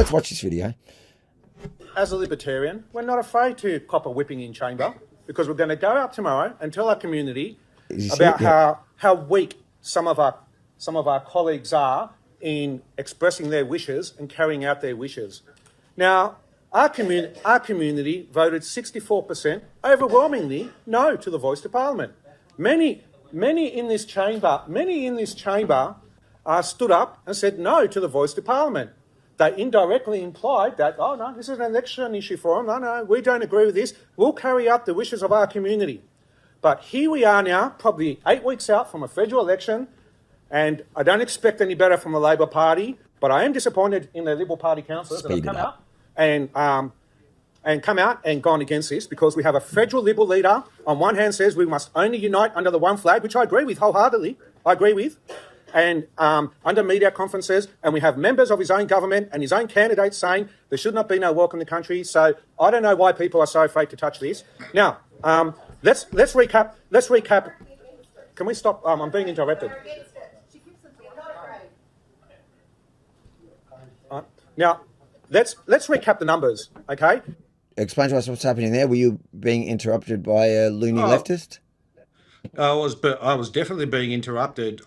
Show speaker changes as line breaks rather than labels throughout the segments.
Let's watch this video.
As a Libertarian, we're not afraid to cop a whipping in chamber because we're going to go out tomorrow and tell our community about how weak some of our colleagues are in expressing their wishes and carrying out their wishes. Now, our community voted 64% overwhelmingly no to the voice to Parliament. Many in this chamber stood up and said no to the voice to Parliament. They indirectly implied that, oh no, this is an election issue for them. No, we don't agree with this. We'll carry out the wishes of our community. But here we are now, probably 8 weeks out from a federal election, and I don't expect any better from the Labor Party, but I am disappointed in the Liberal Party councillors that have come out and gone against this, because we have a federal Liberal leader on one hand says we must only unite under the one flag, which I agree with wholeheartedly, and under media conferences, and we have members of his own government and his own candidates saying there should not be no walk in the country. So I don't know why people are so afraid to touch this. Now, let's recap. Can we stop? I'm being interrupted. Now, let's recap the numbers, okay?
Explain to us what's happening there. Were you being interrupted by a loony leftist?
I was definitely being interrupted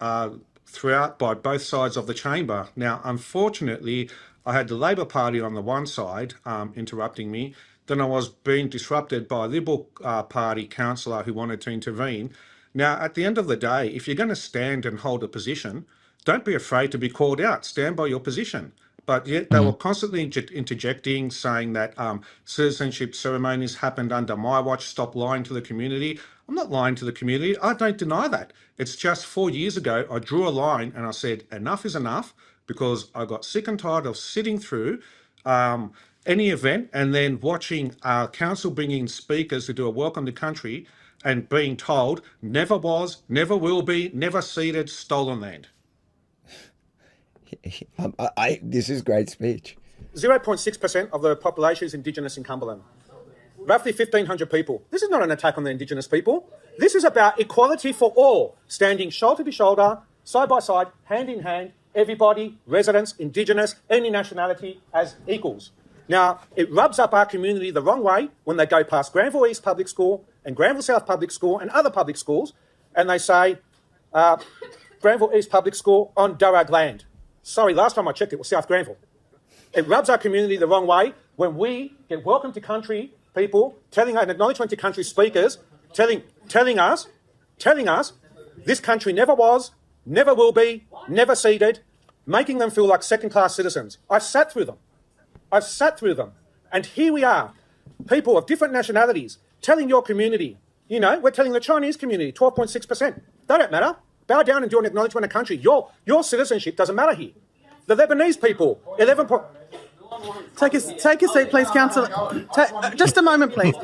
throughout by both sides of the chamber. Now, unfortunately, I had the Labor Party on the one side interrupting me. Then I was being disrupted by a Liberal Party councillor who wanted to intervene. Now, at the end of the day, if you're going to stand and hold a position, don't be afraid to be called out. Stand by your position. But yet they were constantly interjecting, saying that citizenship ceremonies happened under my watch. Stop lying to the community. I'm not lying to the community. I don't deny that. It's just 4 years ago, I drew a line and I said, enough is enough, because I got sick and tired of sitting through any event and then watching our council bring in speakers to do a welcome to country and being told, never was, never will be, never ceded, stolen land.
This is great speech.
0.6% of the population is Indigenous in Cumberland. Roughly 1,500 people. This is not an attack on the Indigenous people. This is about equality for all, standing shoulder to shoulder, side by side, hand in hand, everybody, residents, Indigenous, any nationality, as equals. Now, it rubs up our community the wrong way when they go past Granville East Public School and Granville South Public School and other public schools, and they say, Granville East Public School on Darug land. Sorry, last time I checked it was South Granville. It rubs our community the wrong way when we get welcome to country people, telling an acknowledgement to country speakers, telling us this country never was, never will be, never ceded, making them feel like second-class citizens. I've sat through them. And here we are, people of different nationalities, telling your community, we're telling the Chinese community, 12.6%. They don't matter. Bow down and do an acknowledgement of country. Your citizenship doesn't matter here. The Lebanese people, 11.
Take a seat, please, Councillor. Just a moment, please.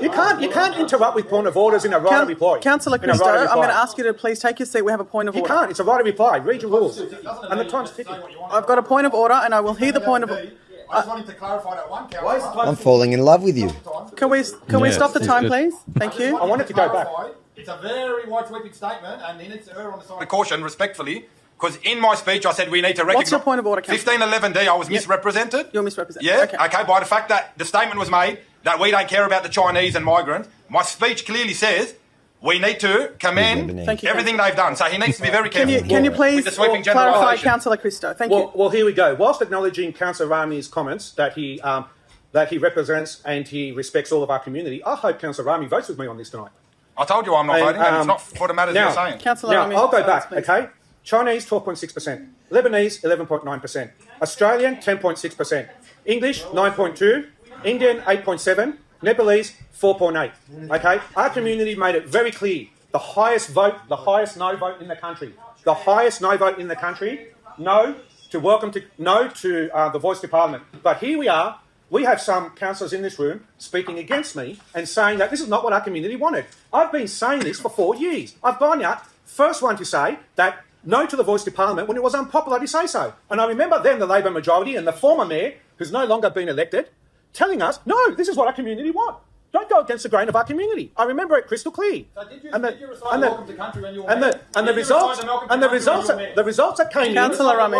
You can't interrupt with point of orders in a right of reply.
Councillor Christo, I'm going to ask you to please take your seat. We have a point of order.
You can't. It's a right of reply. Read your rules. And the time's ticking.
I've got a point of order, and I will hear the point of order.
I just wanted to clarify that one, Councillor.
I'm falling in love with you.
Can we stop the time, please? Thank you.
I wanted to go back.
It's a very wide-sweeping statement, and then it's err on the side of caution, respectfully, because in my speech I said we need to recognise...
What's your point of order, Councillor?
1511D, I was misrepresented.
You're misrepresented.
Yeah, okay, by the fact that the statement was made that we don't care about the Chinese and migrants. My speech clearly says we need to commend everything they've done. So he needs to be very careful.
Can you please
with the sweeping
clarify, Councillor Christo? Thank you.
Well, here we go. Whilst acknowledging Councillor Rami's comments that he represents and he respects all of our community, I hope Councillor Rami votes with me on this tonight.
I told you I'm not voting, and it's not for the matters you're saying.
Councillor Rami,
I'll go back, okay? Chinese, 12.6%. Lebanese, 11.9%. Australian, 10.6%. English, 9.2%. Indian, 8.7%. Nepalese, 4.8%. Okay? Our community made it very clear. The highest no vote in the country. The highest no vote in the country, no to the voice to Parliament. But here we are. We have some councillors in this room speaking against me and saying that this is not what our community wanted. I've been saying this for 4 years. I've gone out, first one to say that no to the voice to Parliament when it was unpopular to say so. And I remember then the Labor majority and the former mayor, who's no longer been elected, telling us, no, this is what our community want. Don't go against the grain of our community. I remember it crystal clear.
So did you,
And the-
did you recite
and the-
Welcome to Country when you were
And
met?
the results the results that came in
Councillor Rami.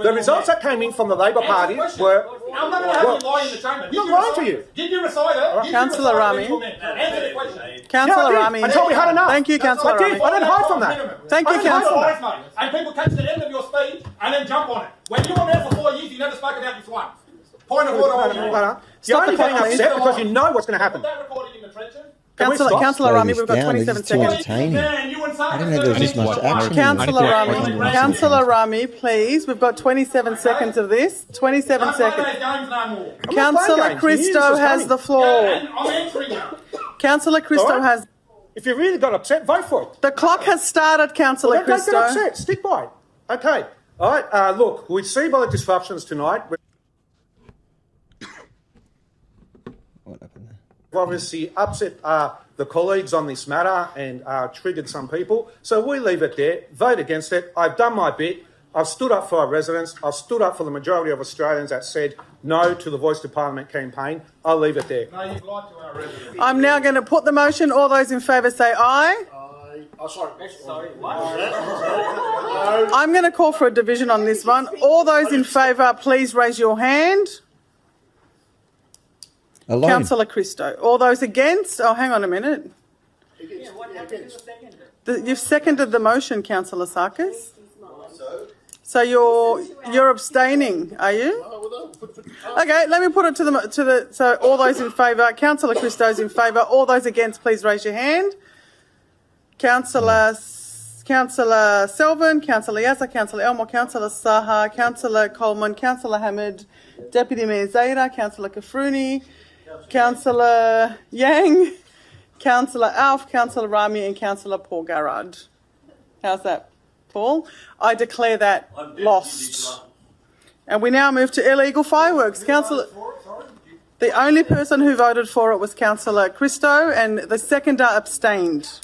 the results that came in from the Labor Party were
I'm not going to have you lie in the chamber.
I'm not lying to you.
Did you recite it? Did you
Councillor
recite it when
Rami.
you were met? Answer the question.
Councillor
Yeah, I did.
Rami.
Until we had enough.
Thank you, Councillor
I did.
Rami.
I don't hide from that.
Thank you,
I didn't hide from
Councillor.
that.
And people catch the end of your speech and then jump on it. When you were there for 4 years, you never spoke about this once. Point of order on you.
You're
Stop
only
the
getting
clock, please.
upset because you know what's going to
Put
happen.
that recording in the trenches.
Councillor
Slow
Rami,
this
we've got
down.
27
This is too
seconds.
entertaining.
Man, you and
I didn't know there was this much action.
Councillor Rami,
Councillor
Councillor Rami, please. We've got 27 seconds of this. 27
Don't play those
seconds.
games no more.
Councillor
games. You knew
Christo
this was
has
coming.
the floor.
And I'm answering you.
Councillor Christo
All right.
has...
If you really got upset, vote for it.
The clock has started, Councillor
Don't get
Christo.
upset. Stick by it. Okay. All right. Look, we see by the disruptions tonight.
What happened there?
We've obviously upset the colleagues on this matter and triggered some people. So we leave it there. Vote against it. I've done my bit. I've stood up for our residents. I've stood up for the majority of Australians that said no to the Voice to Parliament campaign. I'll leave it there.
No, you've lied to our residents.
I'm now going to put the motion. All those in favour say aye. I'm going to call for a division on this one. All those in favour, please raise your hand.
Alone.
Councillor Christo. All those against? Oh, hang on a minute. You've seconded the motion, Councillor Sarkis. So you're abstaining, are you? Okay, let me put it to the. So all those in favour, Councillor Christo's in favour. All those against, please raise your hand. Councillor Selvin, Councillor Yazza, Councillor Elmore, Councillor Saha, Councillor Coleman, Councillor Hamid, Deputy Mayor Zaida, Councillor Kafruni, Councillor Yang, Councillor Alf, Councillor Rami, and Councillor Paul Garrard. How's that, Paul? I declare that lost. And we now move to illegal fireworks. Councillor, the only person who voted for it was Councillor Christo, and the seconder abstained.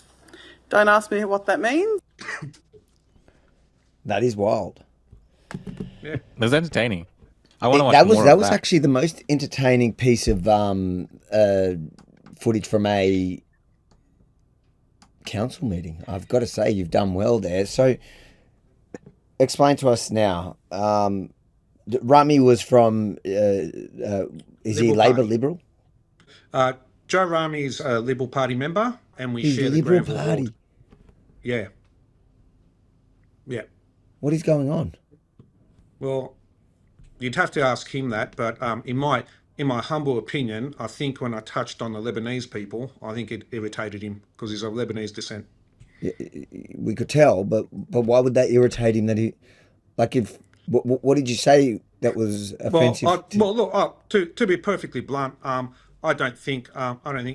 Don't ask me what that means.
That is wild.
It was entertaining. I want to watch
That
more
was
of that.
actually the most entertaining piece of footage from a council meeting. I've got to say, you've done well there. So, explain to us now. Rami was from. Is he Labor Liberal?
Joe Rami's a Liberal Party member, and we
He's
share the
Liberal
Granville
Party.
Ward. Yeah. Yeah.
What is going on?
Well, you'd have to ask him that, but in my humble opinion, I think when I touched on the Lebanese people, I think it irritated him because he's of Lebanese descent.
We could tell, but why would that irritate him? That he, like, if what did you say that was offensive?
To be perfectly blunt, I don't think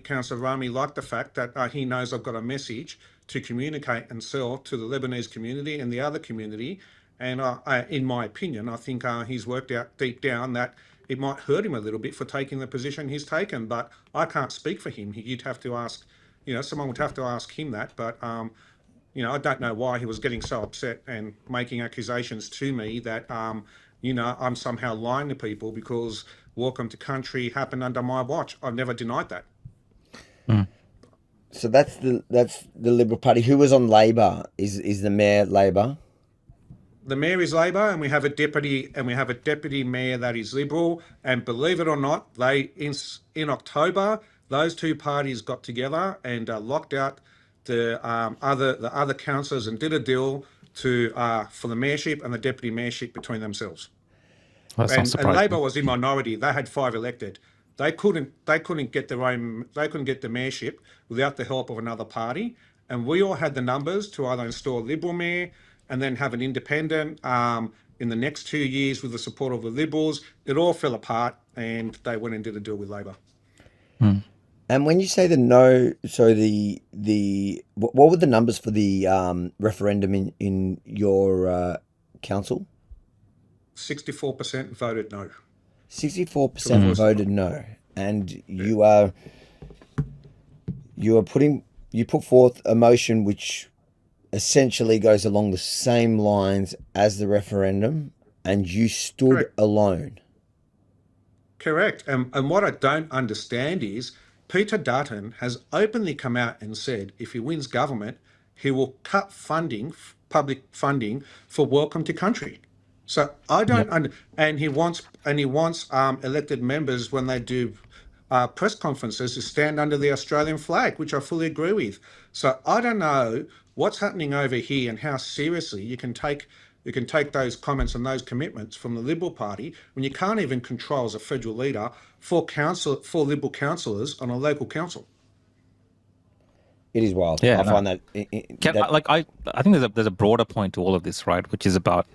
Councillor Rami liked the fact that he knows I've got a message to communicate and sell to the Lebanese community and the other community. And in my opinion, I think he's worked out deep down that it might hurt him a little bit for taking the position he's taken. But I can't speak for him. You'd have to ask, someone would have to ask him that. But, I don't know why he was getting so upset and making accusations to me that, I'm somehow lying to people because Welcome to Country happened under my watch. I've never denied that.
So that's the Liberal Party. Who was on Labor? Is the mayor Labor?
The mayor is Labor, and we have a deputy mayor that is Liberal. And believe it or not, they in October, those two parties got together and locked out the other councillors and did a deal for the mayorship and the deputy mayorship between themselves.
Well, that's not
And
surprising.
Labor was in minority. They had 5 elected. They couldn't get the mayorship without the help of another party. And we all had the numbers to either install a Liberal mayor and then have an independent in the next 2 years with the support of the Liberals. It all fell apart, and they went and did a deal with Labor.
And when you say the no, so what were the numbers for the referendum in your council?
64% voted no.
64% voted no, and you put forth a motion which essentially goes along the same lines as the referendum, and you stood
Correct.
alone.
Correct. And what I don't understand is Peter Dutton has openly come out and said if he wins government, he will cut funding, public funding for Welcome to Country. So I don't, and he wants elected members when they do press conferences to stand under the Australian flag, which I fully agree with. So I don't know what's happening over here and how seriously you can take those comments and those commitments from the Liberal Party when you can't even control as a federal leader four Liberal councillors on a local council.
It is wild.
Yeah,
I find that,
I think there's a broader point to all of this, right? Which is about,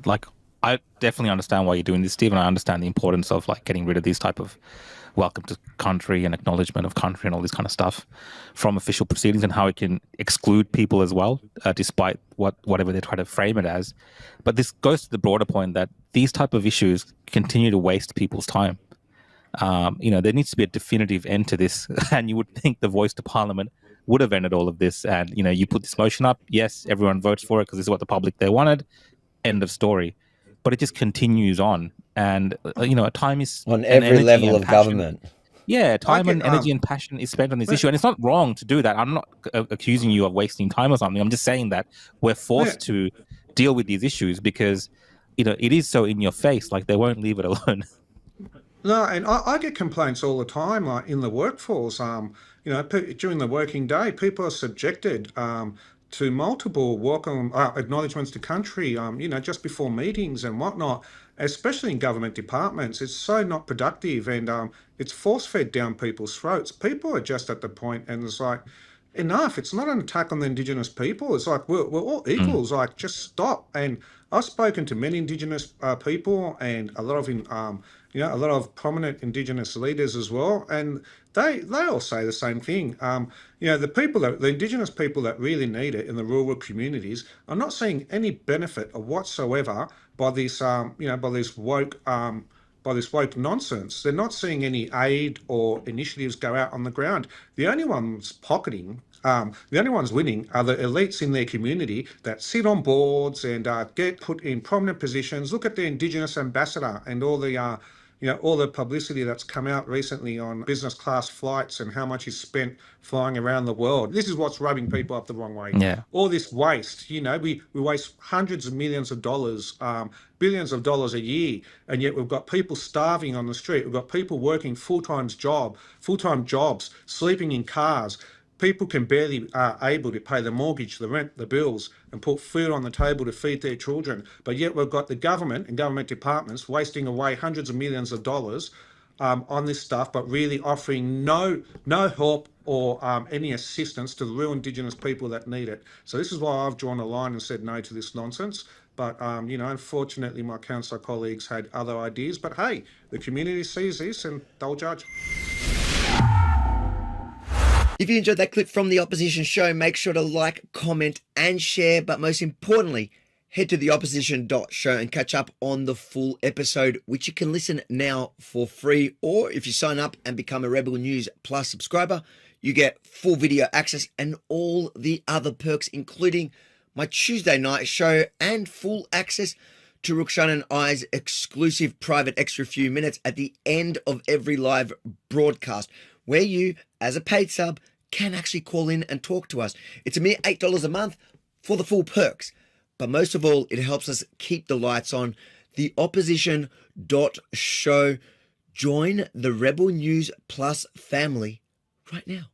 like, I definitely understand why you're doing this, Steve, and I understand the importance of like getting rid of these type of welcome to country and acknowledgement of country and all this kind of stuff from official proceedings and how it can exclude people as well, despite whatever they try to frame it as. But this goes to the broader point that these type of issues continue to waste people's time. There needs to be a definitive end to this, and you would think the voice to Parliament would have ended all of this. And you put this motion up, yes, everyone votes for it because this is what the public they wanted. End of story. But it just continues on, and time is
on every level of government.
Yeah, time and energy and passion is spent on this issue, and it's not wrong to do that. I'm not accusing you of wasting time or something. I'm just saying that we're forced to deal with these issues because it is so in your face. Like they won't leave it alone.
No, and I get complaints all the time, like in the workforce. During the working day, people are subjected to multiple welcome acknowledgements to country, just before meetings and whatnot, especially in government departments. It's so not productive, and it's force-fed down people's throats. People are just at the point, and it's like, enough. It's not an attack on the Indigenous people. It's like, we're all equals. Like, just stop. And I've spoken to many Indigenous people and a lot of prominent Indigenous leaders as well, and they all say the same thing. The Indigenous people that really need it in the rural communities are not seeing any benefit whatsoever by this woke nonsense. They're not seeing any aid or initiatives go out on the ground. The only ones pocketing, the only ones winning are the elites in their community that sit on boards and get put in prominent positions. Look at the Indigenous ambassador and all the publicity that's come out recently on business class flights and how much is spent flying around the world. This is what's rubbing people up the wrong way.
Yeah.
All this waste, we waste hundreds of millions of dollars, billions of dollars a year, and yet we've got people starving on the street. We've got people working full-time jobs, sleeping in cars. People can barely able to pay the mortgage, the rent, the bills, and put food on the table to feed their children. But yet we've got the government and government departments wasting away hundreds of millions of dollars on this stuff, but really offering no help or any assistance to the real Indigenous people that need it. So this is why I've drawn a line and said no to this nonsense. But, unfortunately, my councillor colleagues had other ideas. But, hey, the community sees this and they'll judge.
If you enjoyed that clip from the Opposition Show, make sure to like, comment and share. But most importantly, head to theopposition.show and catch up on the full episode, which you can listen now for free. Or if you sign up and become a Rebel News Plus subscriber, you get full video access and all the other perks, including my Tuesday night show and full access to Rukshan and I's exclusive private extra few minutes at the end of every live broadcast, where you, as a paid sub, can actually call in and talk to us. It's a mere $8 a month for the full perks. But most of all, it helps us keep the lights on. Theopposition.show. Join the Rebel News Plus family right now.